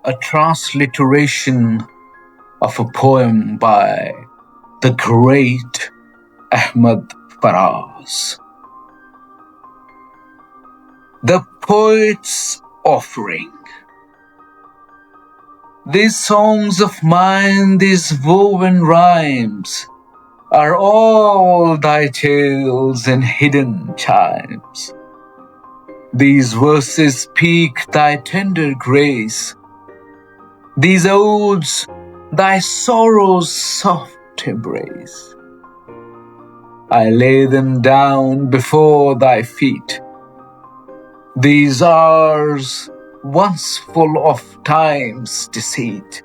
a transliteration of a poem by the great Ahmad Faraz. The Poet's Offering. These songs of mine, these woven rhymes, are all thy tales and hidden chimes. These verses speak thy tender grace, these odes thy sorrow's soft embrace. I lay them down before thy feet, these hours once full of time's deceit.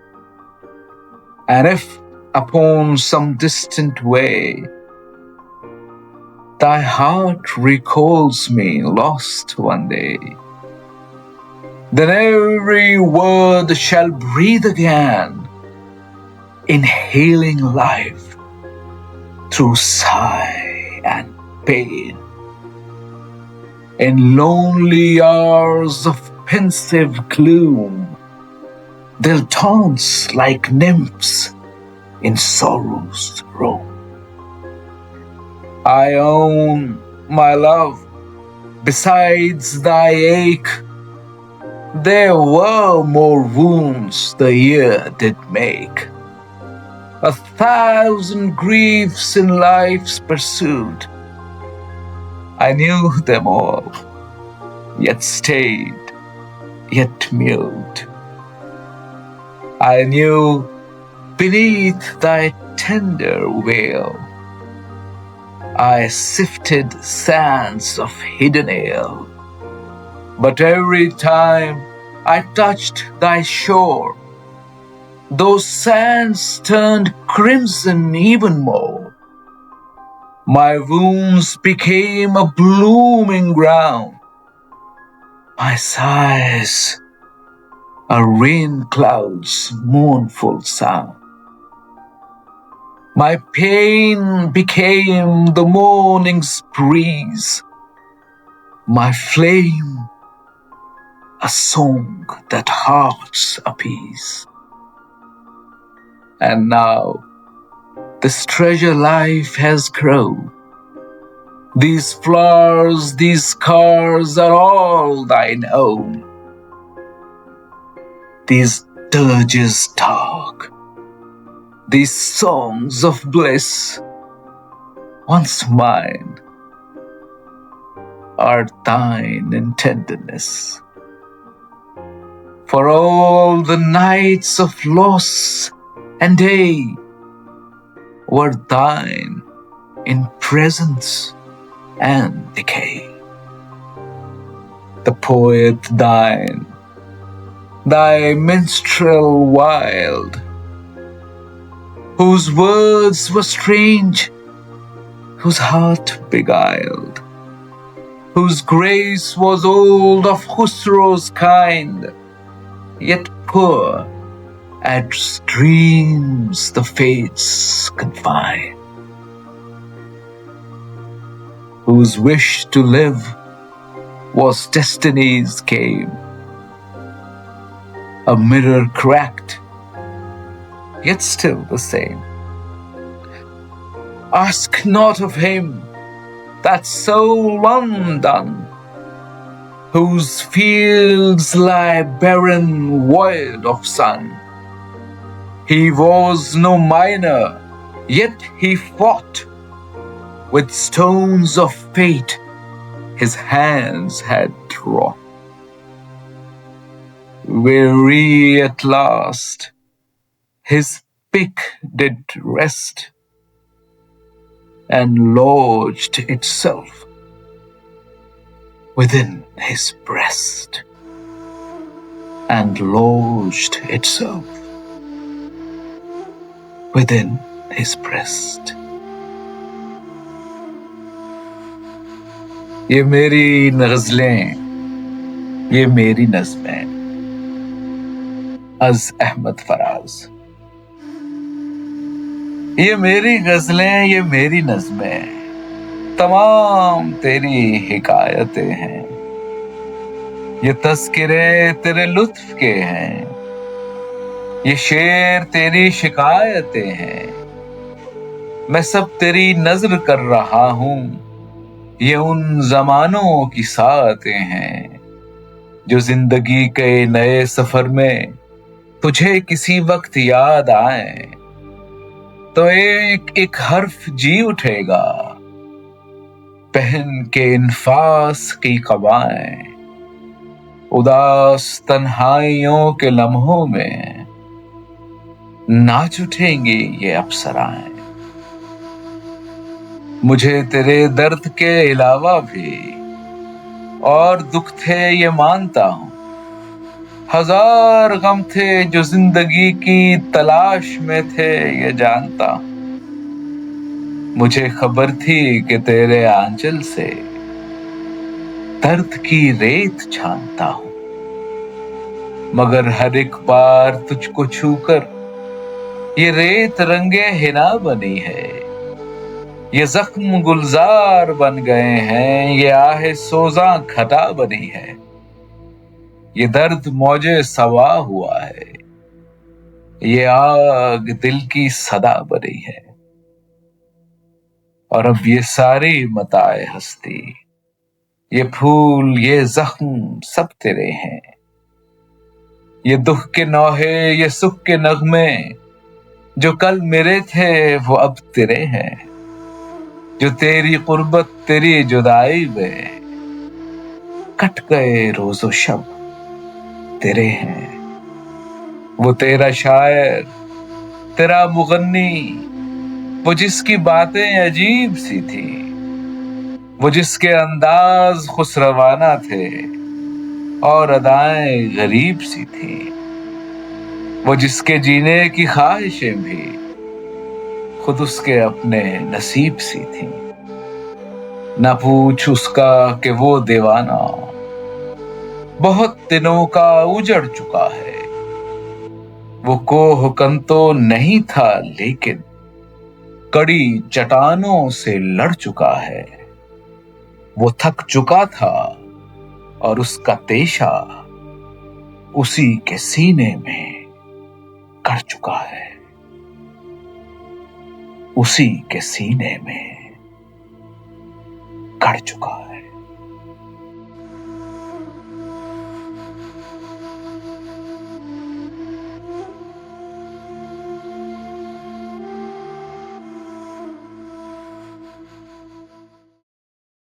And if upon some distant way thy heart recalls me lost one day, then every word shall breathe again, inhaling life through sigh and pain. In lonely hours of pensive gloom, they'll dance like nymphs in sorrow's room. I own, my love, besides thy ache, there were more wounds the year did make. 1,000 griefs in life's pursuit, I knew them all, yet stayed, yet mute. I knew beneath thy tender veil I sifted sands of hidden ale. But every time I touched thy shore, those sands turned crimson even more. My wounds became a blooming ground, my sighs a rain cloud's mournful sound. My pain became the morning's breeze, my flame a song that hearts appease. And now this treasure life has grown. These flowers, these scars are all thine own. These dirges dark, these songs of bliss, once mine, are thine in tenderness. For all the nights of loss and day were thine in presence and decay. The poet thine, thy minstrel wild, whose words were strange, whose heart beguiled, whose grace was old of Khusro's kind, yet poor as dreams the fates confine, whose wish to live was destiny's game, a mirror cracked, yet still the same. Ask not of him, that soul undone, whose fields lie barren void of sun. He was no miner, yet he fought. With stones of fate his hands had wrought. Weary at last, his pick did rest, and lodged itself within his breast, and lodged itself within his breast. ये मेरी ग़ज़लें, ये मेरी नज़में। अज़ अहमद फराज। ये मेरी ग़ज़लें, ये मेरी नज़में, तमाम तेरी हिकायतें हैं। ये तज़किरे तेरे लुत्फ़ के हैं, یہ شعر تیری شکایتیں ہیں، میں سب تیری نظر کر رہا ہوں. یہ ان زمانوں کی ساتیں ہیں جو زندگی کے نئے سفر میں تجھے کسی وقت یاد آئیں تو ایک ایک حرف جی اٹھے گا پہن کے انفاس کی قبائیں. اداس تنہائیوں کے لمحوں میں ناچ اٹھیں گی یہ افسرائیں. مجھے تیرے درد کے علاوہ بھی اور دکھ تھے یہ مانتا ہوں. ہزار غم تھے جو زندگی کی تلاش میں تھے یہ جانتا ہوں. مجھے خبر تھی کہ تیرے آنچل سے درد کی ریت چھانتا ہوں. مگر ہر ایک بار تجھ کو چھو کر یہ ریت رنگے حنا بنی ہے. یہ زخم گلزار بن گئے ہیں، یہ آہ سوزاں کھٹا بنی ہے. یہ درد موجے سوا ہوا ہے، یہ آگ دل کی صدا بنی ہے. اور اب یہ ساری متاع ہستی، یہ پھول یہ زخم سب تیرے ہیں. یہ دکھ کے نوحے یہ سکھ کے نغمے جو کل میرے تھے وہ اب تیرے ہیں. جو تیری قربت تیری جدائی میں کٹ گئے روز و شب تیرے ہیں. وہ تیرا شاعر تیرا مغنی، وہ جس کی باتیں عجیب سی تھی، وہ جس کے انداز خسروانہ تھے اور ادائیں غریب سی تھی، وہ جس کے جینے کی خواہشیں بھی خود اس کے اپنے نصیب سی تھیں. نہ پوچھ اس کا کہ وہ دیوانہ بہت دنوں کا اجڑ چکا ہے. وہ کوہ کنتو نہیں تھا لیکن کڑی چٹانوں سے لڑ چکا ہے. وہ تھک چکا تھا اور اس کا تیشہ اسی کے سینے میں کر چکا ہے. اسی کے سینے میں کر چکا ہے.